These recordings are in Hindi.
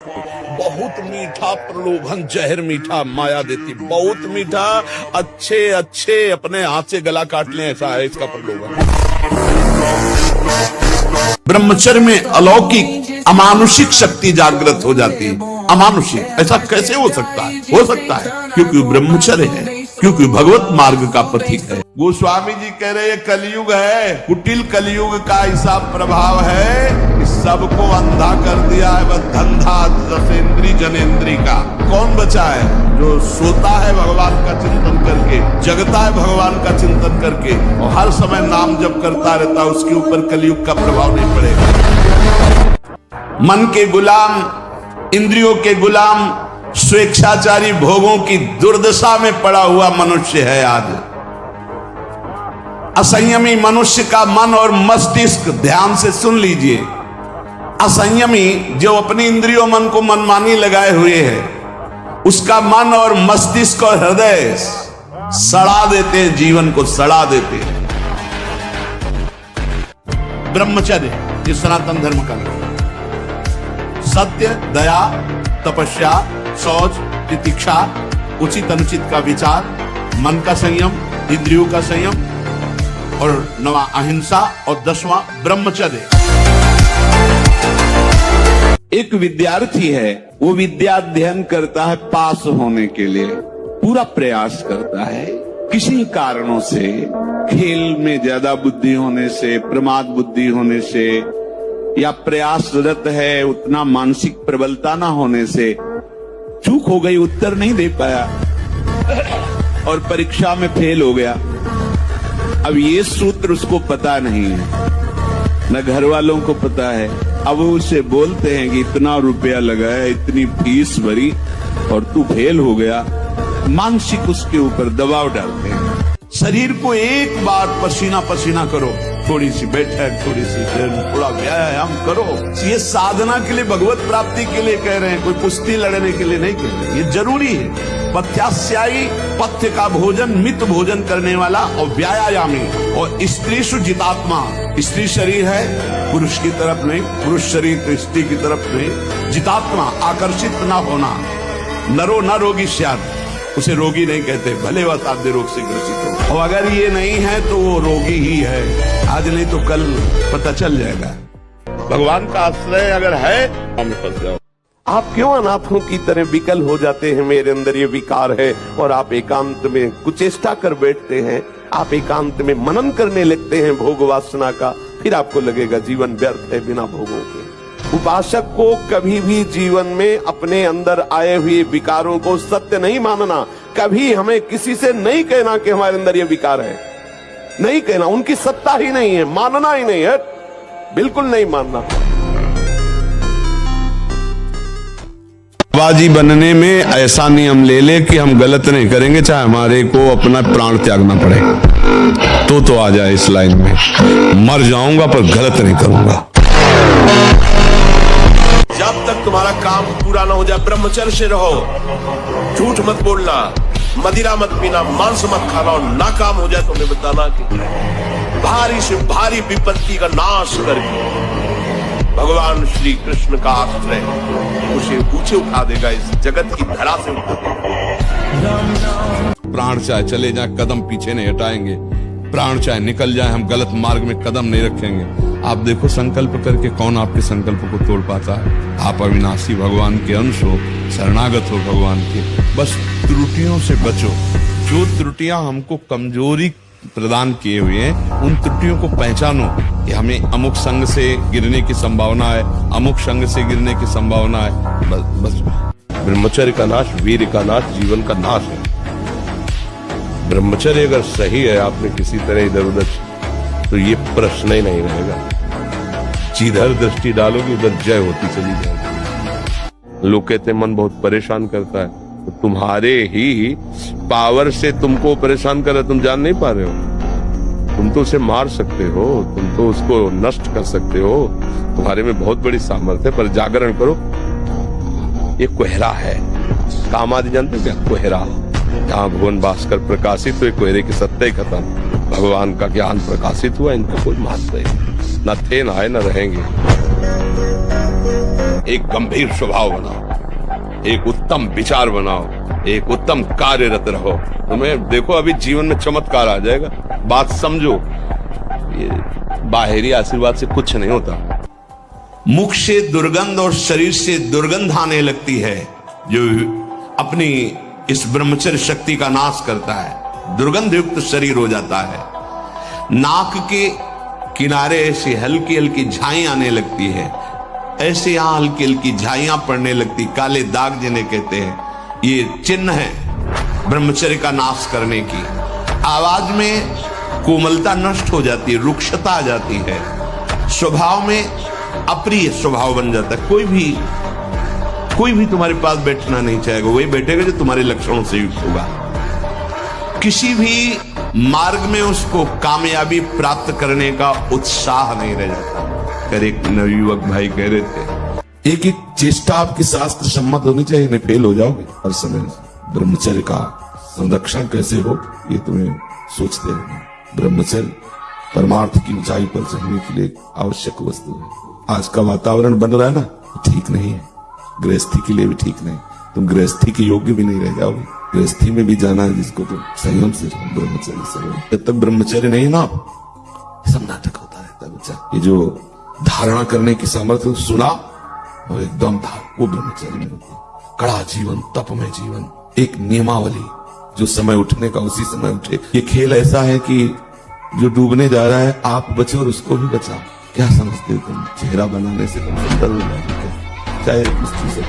बहुत मीठा प्रलोभन जहर मीठा माया देती, बहुत मीठा। अच्छे अच्छे अपने हाथ से गला काट लें, ऐसा है इसका प्रलोभन। ब्रह्मचर्य में अलौकिक अमानुषिक शक्ति जागृत हो जाती है। अमानुषिक ऐसा कैसे हो सकता है? हो सकता है क्योंकि ब्रह्मचर्य है, क्योंकि भगवत मार्ग का प्रतीक है। गोस्वामी जी कह रहे हैं कलयुग है, कुटिल कलयुग का ऐसा प्रभाव है कि सबको अंधा कर दिया है। बस धंधा दसेंद्री जनेन्द्री का कौन बचा है? जो सोता है भगवान का चिंतन करके, जगता है भगवान का चिंतन करके और हर समय नाम जप करता रहता है, उसके ऊपर कलयुग का प्रभाव नहीं पड़ेगा। मन के गुलाम, इंद्रियों के गुलाम, स्वेच्छाचारी भोगों की दुर्दशा में पड़ा हुआ मनुष्य है आज। असंयमी मनुष्य का मन और मस्तिष्क, ध्यान से सुन लीजिए, असंयमी जो अपनी इंद्रियों मन को मनमानी लगाए हुए है, उसका मन और मस्तिष्क और हृदय सड़ा देते हैं, जीवन को सड़ा देते हैं। ब्रह्मचर्य ये सनातन धर्म का है। सत्य, दया, तपस्या, शौच, तितिक्षा, उचित अनुचित का विचार, मन का संयम, इंद्रियों का संयम, और 9वां अहिंसा और 10वां ब्रह्मचर्य। एक विद्यार्थी है, वो विद्या अध्ययन करता है पास होने के लिए, पूरा प्रयास करता है। किसी कारणों से, खेल में ज्यादा बुद्धि होने से, प्रमाद बुद्धि होने से, या प्रयासरत है उतना मानसिक प्रबलता ना होने से चूक हो गई, उत्तर नहीं दे पाया और परीक्षा में फेल हो गया। अब ये सूत्र उसको पता नहीं है, न घर वालों को पता है। अब वो उसे बोलते हैं कि इतना रुपया लगाया, इतनी फीस भरी और तू फेल हो गया। मानसिक उसके ऊपर दबाव डालते हैं। शरीर को एक बार पसीना पसीना करो, थोड़ी सी बैठक, थोड़ी सी थोड़ा व्यायाम करो। ये साधना के लिए, भगवत प्राप्ति के लिए कह रहे हैं, कोई कुश्ती लड़ने के लिए नहीं कह रहे। ये जरूरी है। पथ्यास्यायी, पथ्य का भोजन, मित भोजन करने वाला, और व्यायामी, और स्त्री जितात्मा। स्त्री शरीर है, पुरुष की तरफ नहीं, पुरुष शरीर तो स्त्री की तरफ नहीं। जितात्मा, आकर्षित न होना। नरो न रोगी स्यात्, उसे रोगी नहीं कहते, भले वह साध्य रोग से ग्रसित हो। और अगर ये नहीं है तो वो रोगी ही है, आज नहीं तो कल पता चल जाएगा। भगवान का आश्रय अगर है, हम फंस जाओ। आप क्यों अनाथों की तरह विकल हो जाते हैं? मेरे अंदर ये विकार है, और आप एकांत में कुचेष्टा कर बैठते हैं, आप एकांत में मनन करने लगते हैं भोग वासना का, फिर आपको लगेगा जीवन व्यर्थ है बिना भोगों के। उपासक को कभी भी जीवन में अपने अंदर आए हुए विकारों को सत्य नहीं मानना। कभी हमें किसी से नहीं कहना कि हमारे अंदर ये विकार है, नहीं कहना, उनकी सत्ता ही नहीं है, मानना ही नहीं है, बिल्कुल नहीं मानना। बाजी बनने में ऐसा नियम ले ले कि हम गलत नहीं करेंगे, चाहे हमारे को अपना प्राण त्यागना पड़े, तो आ जाए इस लाइन में। मर जाऊंगा पर गलत नहीं करूंगा। जब तक तुम्हारा काम पूरा ना हो जाए, ब्रह्मचर्य से रहो। झूठ मत बोलना, मदिरा मत पीना, मांस मत खाना, और ना काम हो जाए तो हमें बताना कि भारी से भारी विपत्ति का नाश करके भगवान श्री कृष्ण का आश्रय उसे ऊंचे उठा देगा, इस जगत की धरा से उठा देगा। प्राण चाहे चले जाए, कदम पीछे नहीं हटाएंगे। प्राण चाहे निकल जाए, हम गलत मार्ग में कदम नहीं रखेंगे। आप देखो, संकल्प करके कौन आपके संकल्प को तोड़ पाता है? आप अविनाशी भगवान के अंश हो, शरणागत हो भगवान के। बस त्रुटियों से बचो। जो त्रुटियां हमको कमजोरी प्रदान किए हुए हैं, उन त्रुटियों को पहचानो कि हमें अमुक संग से गिरने की संभावना है, अमुक संग से गिरने की संभावना है। बस ब्रह्मचर्य का नाश वीर का नाश, जीवन का नाश है। ब्रह्मचर्य अगर सही है, आपने किसी तरह इधर उधर, तो ये प्रश्न ही नहीं रहेगा। जिधर दृष्टि डालोगे उधर जय होती चली जाएगी। लोग कहते मन बहुत परेशान करता है, तो तुम्हारे ही पावर से तुमको परेशान कर रहा है, तुम जान नहीं पा रहे हो। तुम तो उसे मार सकते हो, तुम तो उसको नष्ट कर सकते हो, तुम्हारे में बहुत बड़ी सामर्थ्य है, पर जागरण करो। ये कोहरा है, काम आदि जानते हो क्या? कोहरा, जहाँ भुवन भास्कर प्रकाशित हुए, कोहरे की सत्ता ही खत्म। भगवान का ज्ञान प्रकाशित हुआ, इनका कोई महत्व नहीं, न थे न आए न रहेंगे। एक गंभीर स्वभाव बनाओ, एक उत्तम विचार बनाओ, एक उत्तम कार्यरत रहो। तुम्हें देखो अभी जीवन में चमत्कार आ जाएगा। बात समझो, ये बाहरी आशीर्वाद से कुछ नहीं होता। मुख से दुर्गंध और शरीर से दुर्गंध आने लगती है जो अपनी इस ब्रह्मचर्य शक्ति का नाश करता है। दुर्गंध युक्त शरीर हो जाता है। नाक के किनारे ऐसी हल्की हल्की झाई आने लगती है, ऐसे यहां हल्की हल्की झाइयां पड़ने लगती, काले दाग जिन्हें कहते हैं, ये चिन्ह है ब्रह्मचर्य का नाश करने की। आवाज में कोमलता नष्ट हो जाती है, रुक्षता आ जाती है, स्वभाव में अप्रिय स्वभाव बन जाता है। कोई भी तुम्हारे पास बैठना नहीं चाहेगा, वही बैठेगा जो तुम्हारे लक्षणों से युक्त होगा। किसी भी मार्ग में उसको कामयाबी प्राप्त करने का उत्साह नहीं रह जाता। कर एक नवयुवक भाई कह रहे थे, एक चेष्टा आपकी शास्त्र सम्मत होनी चाहिए, नहीं फेल हो जाओगे हर समय। ब्रह्मचर्य का संरक्षण कैसे हो ये तुम्हें सोचते रहना। ब्रह्मचर्य परमार्थ की ऊंचाई पर चढ़ने के लिए आवश्यक वस्तु है। आज का वातावरण बन रहा है ना, ठीक नहीं है, गृहस्थी के लिए भी ठीक नहीं। तुम गृहस्थी के योग्य भी नहीं रह जाओगे। गृहस्थी में भी जाना है जिसको तुम संयम से रहो, ब्रह्मचर्य से रहो। जब तक ब्रह्मचर्य नहीं ना, सब नाटक होता रहता है बच्चा। ये जो धारणा करने की सामर्थ्य सुना और एकदम था, वो ब्रह्मचर्य में होती है। कड़ा जीवन, तप में जीवन, एक नियमावली, जो समय उठने का उसी समय उठे। ये खेल ऐसा है कि जो डूबने जा रहा है आप बचो और उसको भी बचाओ। क्या समझते हो तुम? चेहरा बनाने से तुम सुंदर हो जाओगे, चाहे कुछ से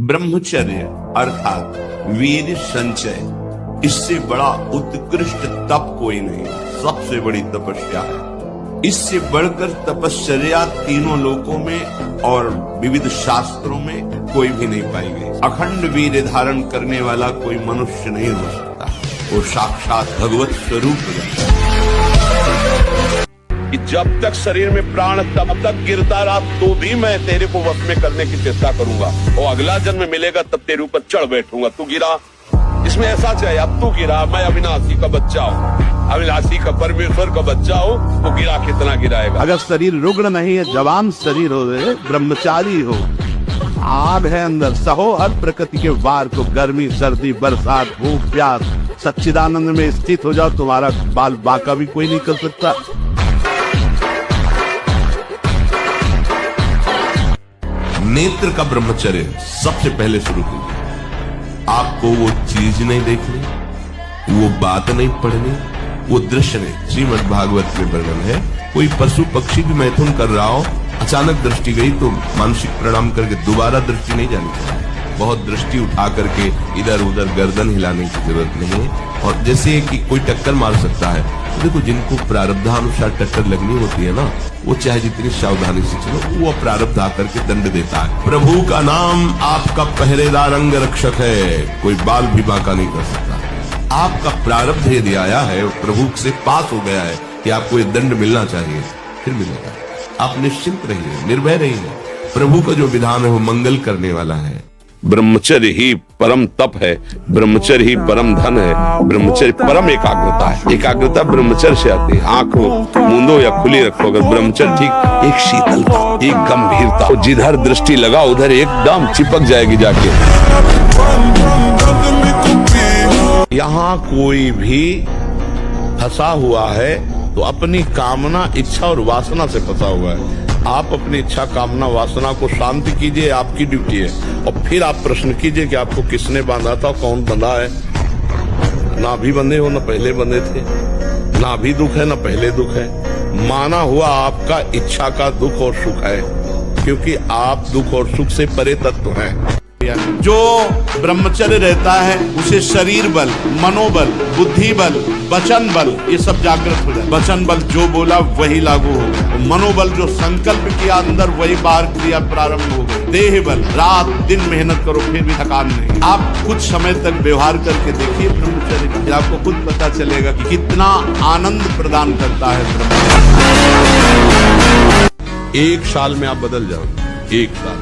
ब्रह्मचर्य अर्थात वीर संचय, इससे बड़ा उत्कृष्ट तप कोई नहीं, सबसे बड़ी तपस्या है। इससे बढ़कर तपश्चर्या तीनों लोकों में और विविध शास्त्रों में कोई भी नहीं पाई गई। अखंड वीर धारण करने वाला कोई मनुष्य नहीं हो सकता, वो साक्षात भगवत स्वरूप है। कि जब तक शरीर में प्राण तब तक गिरता रहा तो भी मैं तेरे को वश में करने की चेष्टा करूंगा, और अगला जन्म मिलेगा तब तेरे ऊपर चढ़ बैठूंगा। तू गिरा, इसमें ऐसा चाहिए, अब तू गिरा, मैं अविनाशी का बच्चा हूँ, अविनाशी का परमेश्वर का बच्चा हो, तो गिरा कितना गिराएगा। अगर शरीर रुग्ण नहीं है, जवान शरीर हो, ब्रह्मचारी हो, आग है अंदर, सहो हर प्रकृति के वार को, गर्मी सर्दी बरसात भूख प्यास, सच्चिदानंद में स्थित हो जाओ, तुम्हारा बाल बाका भी कोई नहीं कर सकता। नेत्र का ब्रह्मचर्य सबसे पहले शुरू कीजिए। आपको वो चीज नहीं देखनी, वो बात नहीं पढ़नी, वो दृश्य नहीं। श्रीमद् भागवत में वर्णन है, कोई पशु पक्षी भी मैथुन कर रहा हो, अचानक दृष्टि गई तो मानसिक प्रणाम करके दोबारा दृष्टि नहीं जानी चाहिए। बहुत दृष्टि उठा करके इधर उधर गर्दन हिलाने की जरूरत नहीं है। और जैसे कि कोई टक्कर मार सकता है, तो देखो जिनको प्रारब्धानुसार टक्कर लगनी होती है ना, वो चाहे जितनी सावधानी से चलो, वो प्रारब्ध आकर के दंड देता है। प्रभु का नाम आपका पहरेदार अंग रक्षक है, कोई बाल भी बांका नहीं कर सकता। आपका प्रारब्ध यदि आया है, प्रभु से पास हो गया है कि आपको ये दंड मिलना चाहिए, फिर मिलेगा। आप निश्चिंत रहिए, निर्भय रहिए। प्रभु का जो विधान है वो मंगल करने वाला है। ब्रह्मचर्य ही परम तप है, ब्रह्मचर्य ही परम धन है, ब्रह्मचर्य परम एकाग्रता है। एकाग्रता ब्रह्मचर्य से आती है। आंख मूंदो या खुली रखो, अगर ब्रह्मचर्य ठीक, एक शीतलता, एक गंभीरता, तो जिधर दृष्टि लगा उधर एकदम चिपक जाएगी जाके। यहाँ कोई भी फंसा हुआ है तो अपनी कामना, इच्छा और वासना से फंसा हुआ है। आप अपनी इच्छा कामना वासना को शांत कीजिए, आपकी ड्यूटी है। और फिर आप प्रश्न कीजिए कि आपको किसने बांधा था, कौन बंधा है। ना भी बंधे हो, ना पहले बंधे थे, ना भी दुख है, ना पहले दुख है। माना हुआ आपका इच्छा का दुख और सुख है, क्योंकि आप दुख और सुख से परे तत्व हैं। जो ब्रह्मचर्य रहता है उसे शरीर बल, मनोबल, बुद्धि बल, वचन बल, ये सब जागृत हो जाए। वचन बल जो बोला वही लागू हो, मनोबल जो संकल्प किया अंदर वही बाहर क्रिया प्रारंभ हो गई। देह बल, रात दिन मेहनत करो फिर भी थकान नहीं। आप कुछ समय तक व्यवहार करके देखिए ब्रह्मचर्य का, आपको खुद पता चलेगा कि कितना आनंद प्रदान करता है ब्रह्मचर्य। एक साल में आप बदल जाओगे, एक साल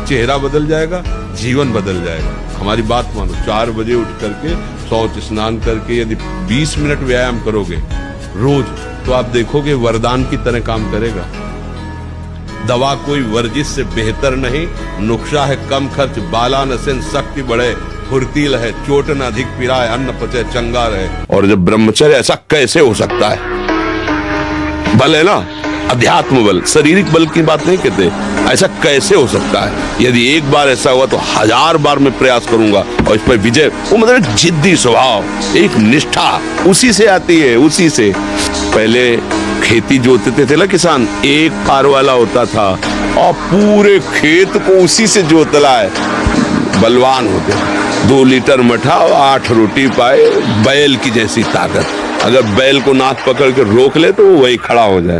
चेहरा बदल जाएगा, जीवन बदल जाएगा। हमारी बात मानो, 4 बजे उठ करके शौच स्नान करके यदि 20 मिनट व्यायाम करोगे, रोज, तो आप देखोगे वरदान की तरह काम करेगा। दवा कोई वर्जिश से बेहतर नहीं, नुक्शा है कम खर्च, बाला नसेन शक्ति बढ़े, फुर्तील है चोट न अधिक पिराए, अन्न पचे चंगा रहे। और जब ब्रह्मचर्य, ऐसा कैसे हो सकता है? बल है ना, अध्यात्म बल, शारीरिक बल की बात नहीं कहते, ऐसा कैसे हो सकता है? यदि एक बार ऐसा हुआ तो 1000 बार मैं प्रयास करूंगा और इस पर विजय। वो मतलब जिद्दी स्वभाव, एक निष्ठा उसी से आती है, उसी से। पहले खेती जोतते थे ना किसान, एक पार वाला होता था और पूरे खेत को उसी से जोतला है, बलवान होते। 2 लीटर मठा और 8 रोटी पाए, बैल की जैसी ताकत। अगर बैल को नाक पकड़ के रोक ले तो वो वही खड़ा हो जाए।